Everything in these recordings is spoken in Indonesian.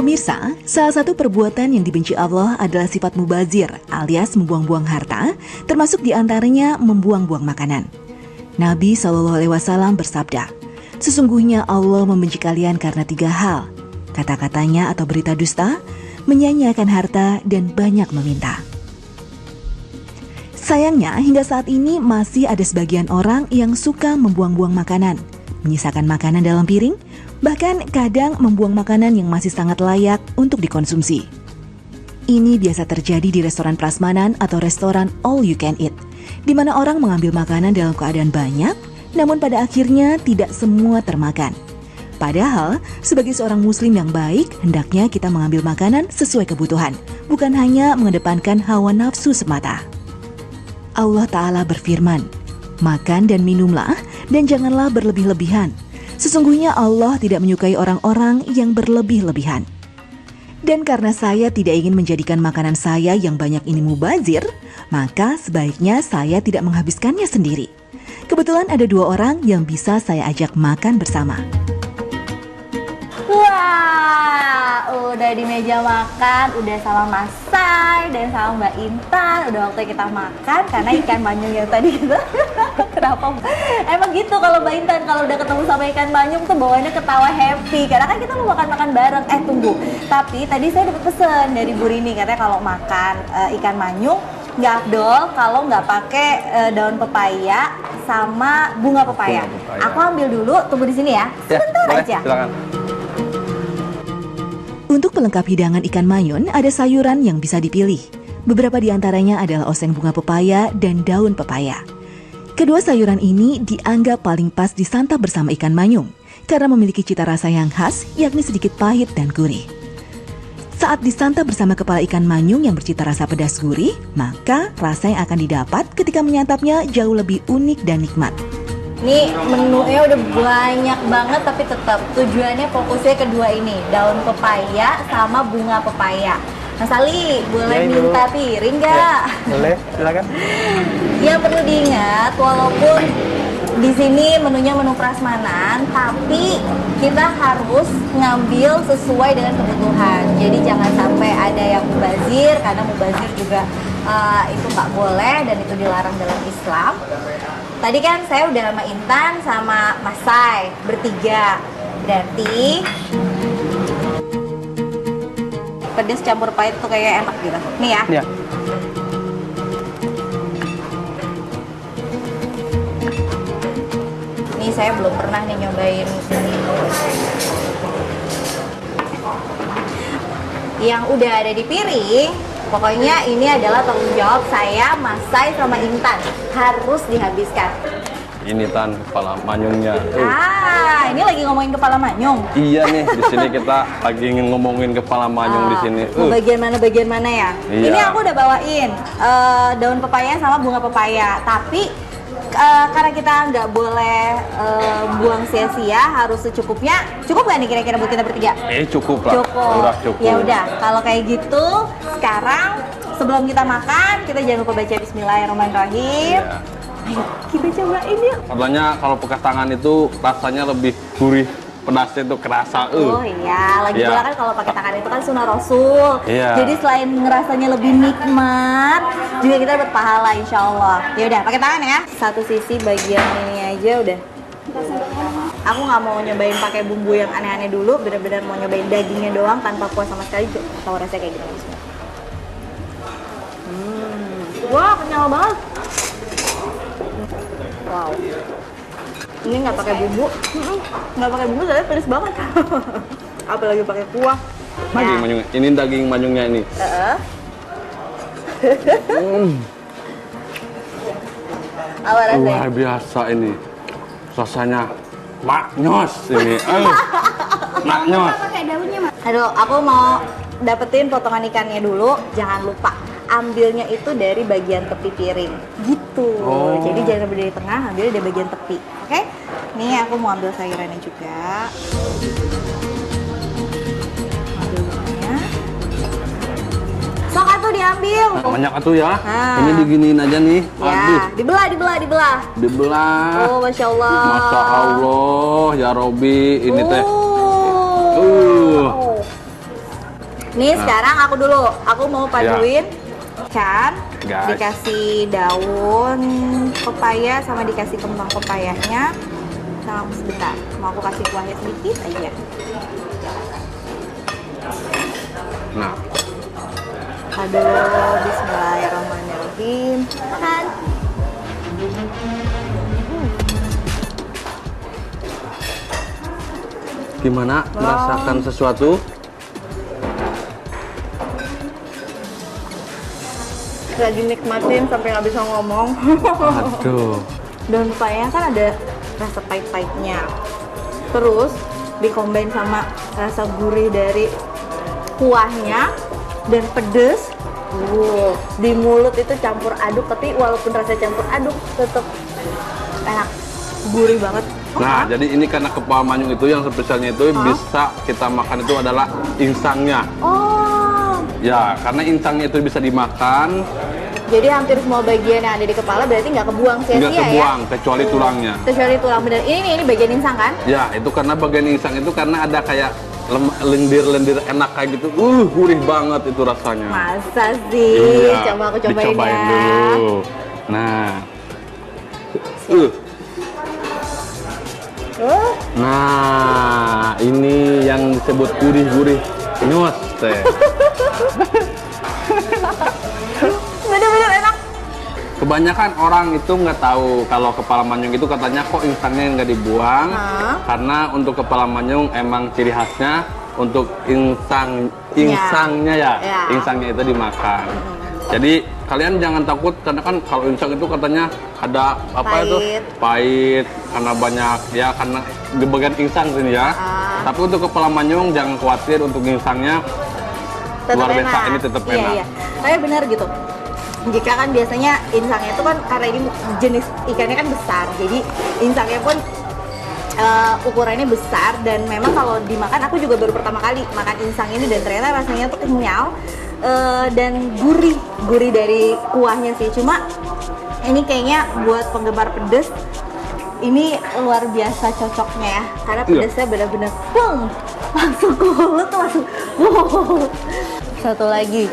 Pemirsa, salah satu perbuatan yang dibenci Allah adalah sifat mubazir alias membuang-buang harta, termasuk diantaranya membuang-buang makanan. Nabi SAW bersabda, "Sesungguhnya Allah membenci kalian karena 3 hal, kata-katanya atau berita dusta, menyanyiakan harta, dan banyak meminta." Sayangnya, hingga saat ini masih ada sebagian orang yang suka membuang-buang makanan, menyisakan makanan dalam piring, bahkan kadang membuang makanan yang masih sangat layak untuk dikonsumsi. Ini biasa terjadi di restoran prasmanan atau restoran all you can eat, di mana orang mengambil makanan dalam keadaan banyak, namun pada akhirnya tidak semua termakan. Padahal, sebagai seorang muslim yang baik, hendaknya kita mengambil makanan sesuai kebutuhan, bukan hanya mengedepankan hawa nafsu semata. Allah Ta'ala berfirman, "Makan dan minumlah, dan janganlah berlebih-lebihan. Sesungguhnya Allah tidak menyukai orang-orang yang berlebih-lebihan." Dan karena saya tidak ingin menjadikan makanan saya yang banyak ini mubazir, maka sebaiknya saya tidak menghabiskannya sendiri. Kebetulan ada 2 orang yang bisa saya ajak makan bersama. Wah, udah di meja makan, udah sama Mas Sai dan sama Mbak Intan. Udah waktu kita makan karena ikan manyung yang tadi gitu. Kenapa? Emang gitu kalau Mbak Intan kalau udah ketemu sama ikan manyung tuh bawaannya ketawa happy. Karena kan kita mau makan-makan bareng. Tunggu. Tapi tadi saya dapat pesan dari Bu Rini, katanya kalau makan ikan manyung nggak afdol kalau nggak pakai daun pepaya sama bunga pepaya. Aku ambil dulu, tunggu di sini ya. Sebentar boleh, aja. Silakan. Untuk pelengkap hidangan ikan manyun, ada sayuran yang bisa dipilih. Beberapa di antaranya adalah oseng bunga pepaya dan daun pepaya. Kedua sayuran ini dianggap paling pas disantap bersama ikan manyung, karena memiliki cita rasa yang khas, yakni sedikit pahit dan gurih. Saat disantap bersama kepala ikan manyung yang bercita rasa pedas gurih, maka rasa yang akan didapat ketika menyantapnya jauh lebih unik dan nikmat. Ini menunya udah banyak banget, tapi tetap tujuannya fokusnya kedua ini, daun pepaya sama bunga pepaya. Mas Ali, boleh minta piring nggak? Boleh, silakan. Yang perlu diingat, walaupun di sini menunya menu prasmanan, tapi kita harus ngambil sesuai dengan kebutuhan. Jadi jangan sampai ada yang mubazir, karena mubazir juga itu nggak boleh dan itu dilarang dalam Islam. Tadi kan saya udah sama Intan sama Mas Sai bertiga, berarti pedas campur pahit tuh kayak enak gitu. Nih ya. Iya. Nih saya belum pernah nih nyobain yang udah ada di piring. Pokoknya ini adalah tanggung jawab saya, Mas Sai sama Intan, harus dihabiskan. Ini Tan, kepala manyungnya. Ini lagi ngomongin kepala manyung. Iya nih, di sini kita lagi ngomongin kepala manyung di sini. Mau bagian mana ya? Iya. Ini aku udah bawain daun pepaya sama bunga pepaya. Tapi karena kita nggak boleh buang sia-sia, harus secukupnya. Cukup nggak nih kira-kira buat kita bertiga? Cukup lah. Udah cukup. Ya udah, kalau kayak gitu, sekarang sebelum kita makan, kita jangan lupa baca Bismillahirrahmanirrahim. Iya. Ayo, kita cobain yuk. Katanya kalau bekas tangan itu rasanya lebih gurih, pedasnya itu kerasa. Oh iya, lagi pula Iya. kan kalau pakai tangan itu kan sunnah Rasul. Iya. Jadi selain ngerasanya lebih nikmat, juga kita dapat pahala insya Allah. Ya udah, pakai tangan ya. Satu sisi bagian ini aja udah. Aku nggak mau nyobain pakai bumbu yang aneh-aneh dulu, bener-bener mau nyobain dagingnya doang tanpa kuah sama sekali. Tahu rasanya kayak gimana? Wah, kenyal banget. Wow. Ini nggak pakai bumbu, nggak pakai bumbu, soalnya pedes banget. Apalagi pakai kuah. Daging manyung. Ini daging manyungnya ini. Apa rasanya? Luar biasa ini. Rasanya maknyos ini. Maknyos. Aduh, aku mau dapetin potongan ikannya dulu. Jangan lupa ambilnya itu dari bagian tepi piring. Gitu. Oh. Jadi jangan ambil dari tengah, ambilnya dari bagian tepi. Oke? Nih aku mau ambil sayurannya juga. Ambil bunganya. Sok atuh diambil. Banyak atuh ya. Nah. Ini diginiin aja nih. Aduh. Ya, dibelah. Dibelah. Oh, Masya Allah. Masya Allah, ya Robi, ini teh. Oh. Nih sekarang aku mau paduin ikan, Guys. dikasih daun pepaya sama dikasih kembang pepayanya. Sama sebentar, mau aku kasih kuahnya sedikit aja. Nah, Aduh, bismillahirrahmanirrahim. Makan. gimana merasakan sesuatu? Lagi nikmatin sampai nggak bisa ngomong. Aduh. Daun pepaya kan ada rasa pahit-pahitnya. Terus dikombin sama rasa gurih dari kuahnya dan pedes. Di mulut itu campur aduk, tapi walaupun rasa campur aduk tetap enak, gurih banget. Nah, jadi ini karena kepala manyung itu yang spesialnya itu bisa kita makan itu adalah insangnya. Oh, Ya, karena insangnya itu bisa dimakan, jadi hampir semua bagian yang ada di kepala berarti nggak kebuang sia-sia nggak ya? kebuang kecuali tulangnya. Kecuali tulang bener. Ini bagian insang kan? Ya, itu karena bagian insang itu karena ada kayak lendir-lendir enak kayak gitu. Gurih banget itu rasanya. Masa sih? Iya, Coba aku cobain dicobain ya. dulu. Nah. Nah, ini yang disebut gurih-gurih nyos teh. Bener-bener enak. Kebanyakan orang itu nggak tahu kalau kepala manyung itu katanya kok insangnya nggak dibuang. Karena untuk kepala manyung emang ciri khasnya untuk insangnya ya. Insangnya itu dimakan. Jadi kalian jangan takut karena kan kalau insang itu katanya ada apa itu pahit karena banyak ya karena di bagian insang sini ya. Tapi untuk kepala manyung jangan khawatir, untuk insangnya luar biasa, ini tetap enak. Iya. Tapi benar gitu. Jika kan biasanya insangnya itu kan karena ini jenis ikannya kan besar, jadi insangnya pun ukurannya besar dan memang kalau dimakan, aku juga baru pertama kali makan insang ini dan ternyata rasanya tuh kenyal dan gurih dari kuahnya sih. Cuma ini kayaknya buat penggemar pedes ini luar biasa cocoknya ya, karena pedesnya benar-benar langsung ke mulut tuh langsung. Satu lagi,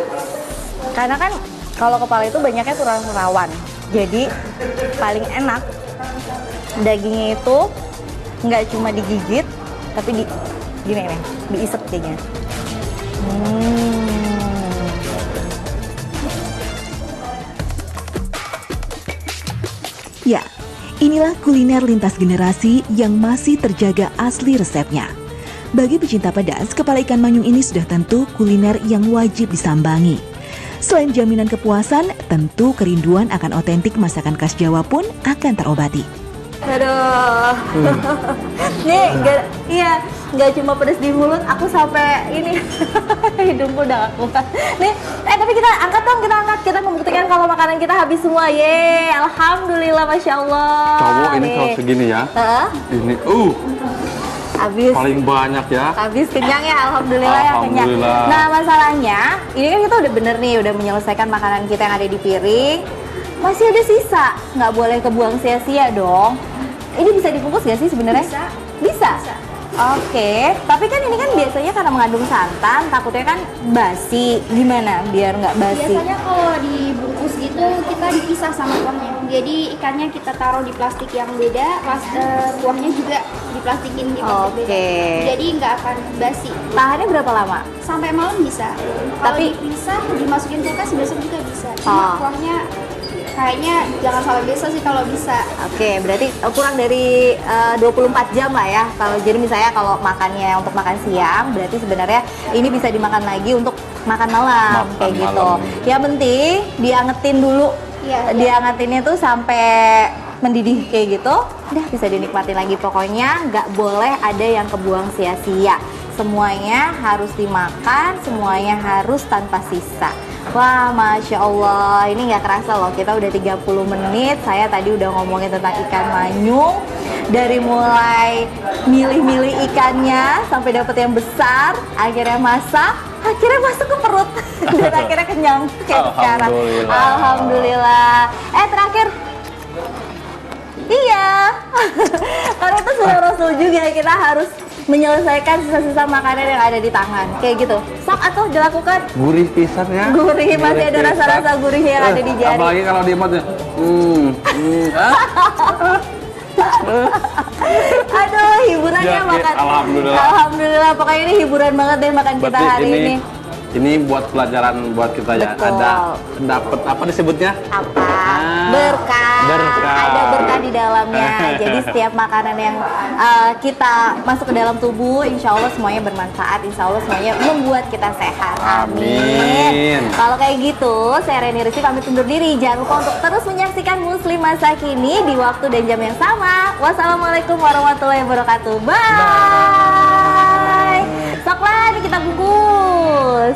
karena kan kalau kepala itu banyaknya tulang rawan, jadi paling enak dagingnya itu nggak cuma digigit, tapi gini nih, diisep kayaknya. Ya, inilah kuliner lintas generasi yang masih terjaga asli resepnya. Bagi pecinta pedas, kepala ikan manyung ini sudah tentu kuliner yang wajib disambangi. Selain jaminan kepuasan, tentu kerinduan akan otentik masakan khas Jawa pun akan terobati. Aduh, nih nggak cuma pedas di mulut, aku sampai ini hidungku udah gak kuat. Nih, tapi kita angkat, kita membuktikan kalau makanan kita habis semua. Alhamdulillah, masya Allah. Cowok ini kalau segini ya, ini habis paling banyak ya. Habis kenyang ya, alhamdulillah ya kenyang. Nah masalahnya, ini kan kita udah bener nih, udah menyelesaikan makanan kita yang ada di piring. Masih ada sisa, nggak boleh kebuang sia-sia dong. Ini bisa dibungkus nggak sih sebenarnya? Bisa. Oke, tapi kan ini kan biasanya karena mengandung santan, takutnya kan basi. Gimana biar nggak basi? Biasanya kalau dibungkus gitu kita dipisah sama kuahnya. Jadi ikannya kita taruh di plastik yang beda, kuahnya juga diplastikin di plastik beda. Jadi nggak akan basi. Tahannya berapa lama? Sampai malam bisa. Kalau dipisah, dimasukin kulkas besok juga bisa. Cuma kuahnya kayaknya jangan sampai besok sih kalau bisa. Oke, berarti kurang dari 24 jam lah ya. Kalau jadi misalnya kalau makannya untuk makan siang, berarti sebenarnya ini bisa dimakan lagi untuk makan malam kayak gitu. Yang penting diangetin dulu. Diangetinnya tuh sampai mendidih kayak gitu. Udah bisa dinikmatin lagi. Pokoknya nggak boleh ada yang kebuang sia-sia. Semuanya harus dimakan, semuanya harus tanpa sisa. Wah, Masya Allah, ini nggak kerasa loh, kita udah 30 menit. Saya tadi udah ngomongin tentang ikan manyung, dari mulai milih-milih ikannya sampai dapet yang besar, akhirnya masak, akhirnya masuk ke perut dan akhirnya kenyang kayak sekarang. Alhamdulillah. Terakhir, iya, karena itu sudah Rasul juga, kita harus menyelesaikan sisa-sisa makanan yang ada di tangan. Kayak gitu. Sok atuh dilakukan. Gurih pisan ya. Gurih, masih ada rasa-rasa gurihnya yang ada di jari. Apalagi kalau di mulut. Aduh, hiburannya Ya, makan. alhamdulillah. Alhamdulillah, pokoknya ini hiburan banget deh makan kita Berarti hari ini. ini buat pelajaran buat kita ya. Betul. Ada dapat apa disebutnya? Apa? Ah, Berkah. berkah. Ada berkah di dalamnya. Jadi setiap makanan yang kita masuk ke dalam tubuh, insya Allah semuanya bermanfaat. Insya Allah semuanya membuat kita sehat. Amin. Amin. Kalau kayak gitu, saya Reni Rizky pamit undur diri. Jangan lupa untuk terus menyaksikan Muslim Masa Kini di waktu dan jam yang sama. Wassalamualaikum warahmatullahi wabarakatuh. Bye. Sok lah, nih kita bungkus.